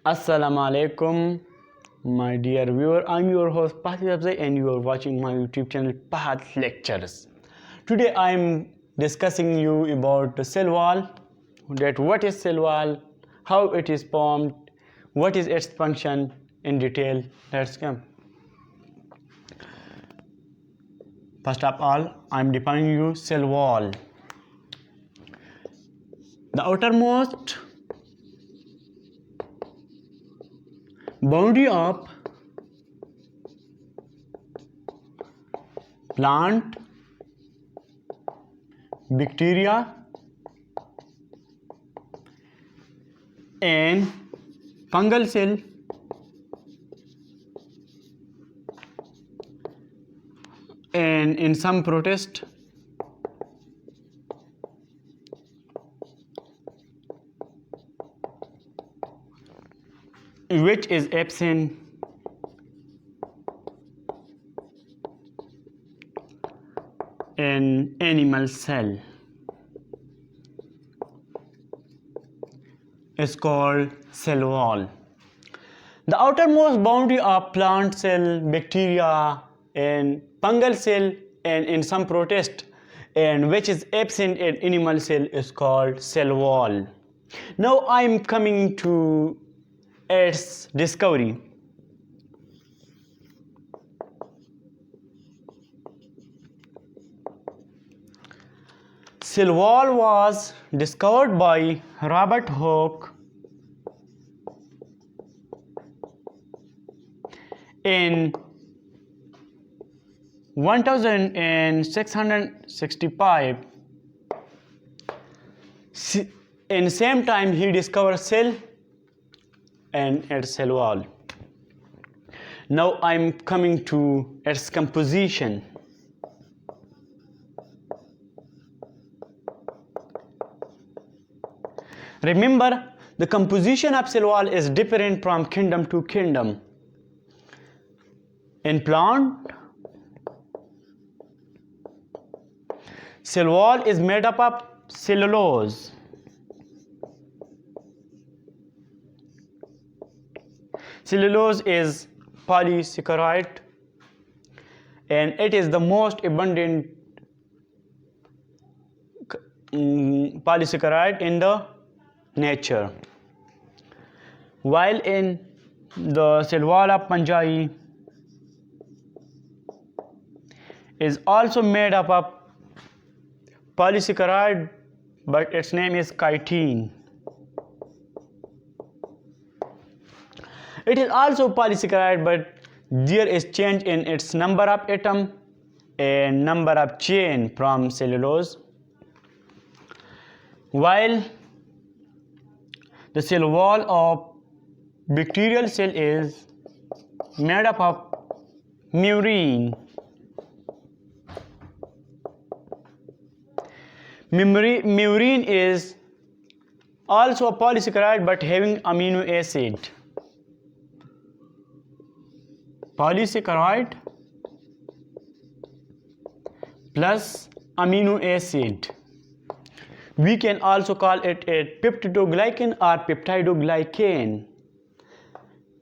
Assalamu alaikum, my dear viewer. I'm your host Fahad Lectures and you are watching my YouTube channel Fahad Lectures. Today I'm discussing you about the cell wall, that what is cell wall, how it is formed, what is its function in detail. Let's come. First of all, I'm defining you cell wall. The outermost boundary of plant, bacteria and fungal cell and in some protist which is absent in animal cell is called cell wall. The outermost boundary of plant cell, bacteria and fungal cell and in some protist and which is absent in animal cell is called cell wall. Now I am coming to its discovery. Cell wall was discovered by Robert Hooke in 1665. In same time he discovered cell and its cell wall. Now I'm coming to its composition. Remember, the composition of cell wall is different from kingdom to kingdom. In plant, cell wall is made up of cellulose. Cellulose is polysaccharide and it is the most abundant polysaccharide in the nature. While in the cell wall of fungi is also made up of polysaccharide, but its name is chitin. It is also polysaccharide, but there is change in its number of atom and number of chain from cellulose. While the cell wall of bacterial cell is made up of murine. Murine is also a polysaccharide but having amino acid. Polysaccharide plus amino acid. We can also call it a peptidoglycan or peptidoglycan.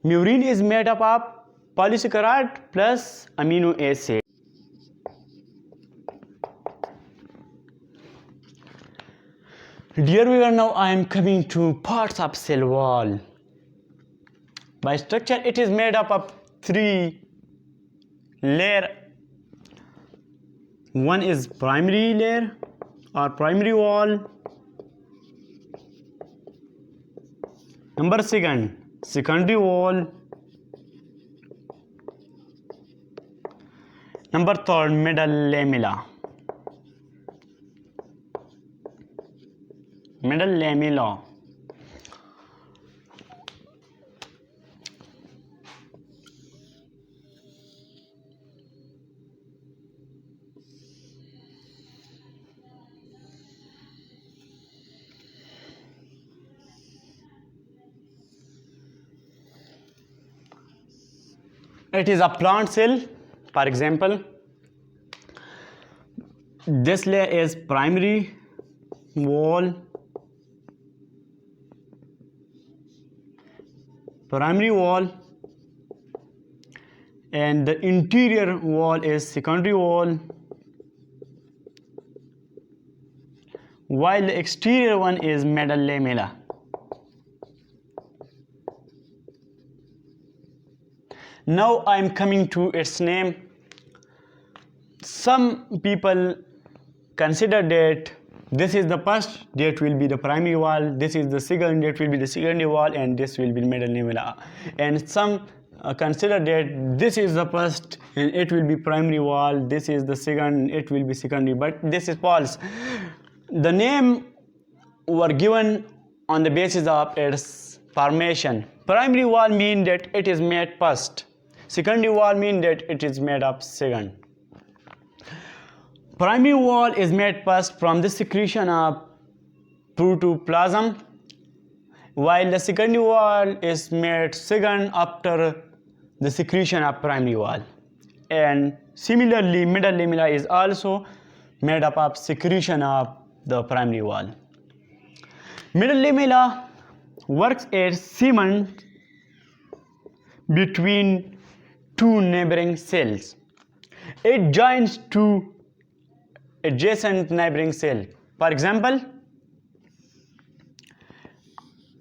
Murine is made up of polysaccharide plus amino acid. Dear viewer, now I am coming to parts of cell wall. By structure, it is made up of three layers. One is primary layer or primary wall. Number second, secondary wall. Number third, middle lamella. Middle lamella. It is a plant cell. For example, this layer is primary wall, primary wall, and the interior wall is secondary wall, while the exterior one is middle lamella. Now I'm coming to its name. Some people consider that this is the first, that will be the primary wall, this is the second, that will be the secondary wall, and this will be the middle lamella. And some consider that this is the first and it will be primary wall, this is the second, it will be secondary, but this is false. The name were given on the basis of its formation. Primary wall mean that it is made first. Secondary wall mean that it is made up second. Primary wall is made first from the secretion of protoplasm, while the secondary wall is made second after the secretion of primary wall. And similarly, middle lamella is also made up of secretion of the primary wall. Middle lamella works as cement between two neighboring cells. It joins two adjacent neighboring cells. For example,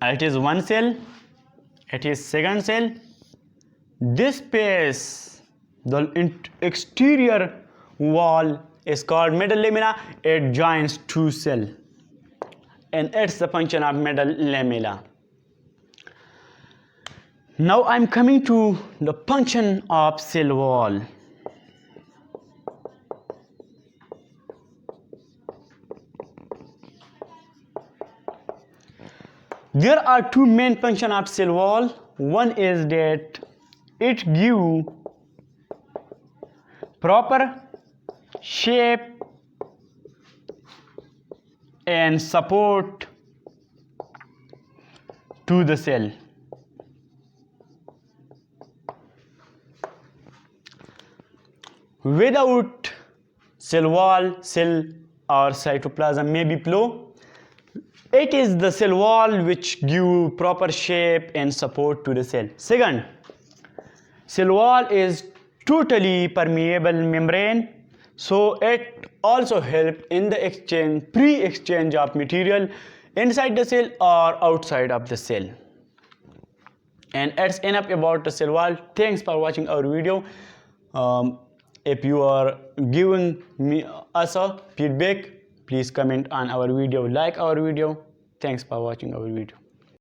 it is one cell, it is second cell. This space, the exterior wall, is called middle lamella. It joins two cells, and it's the function of middle lamella. Now I'm coming to the function of cell wall. There are two main functions of cell wall. One is that it gives proper shape and support to the cell. Without cell wall, cell or cytoplasm may be flow. It is the cell wall which gives proper shape and support to the cell. Second, cell wall is totally permeable membrane, so it also helps in the pre-exchange of material inside the cell or outside of the cell. And that's enough about the cell wall. Thanks for watching our video. If you are giving us a feedback, please comment on our video, like our video. Thanks for watching our video.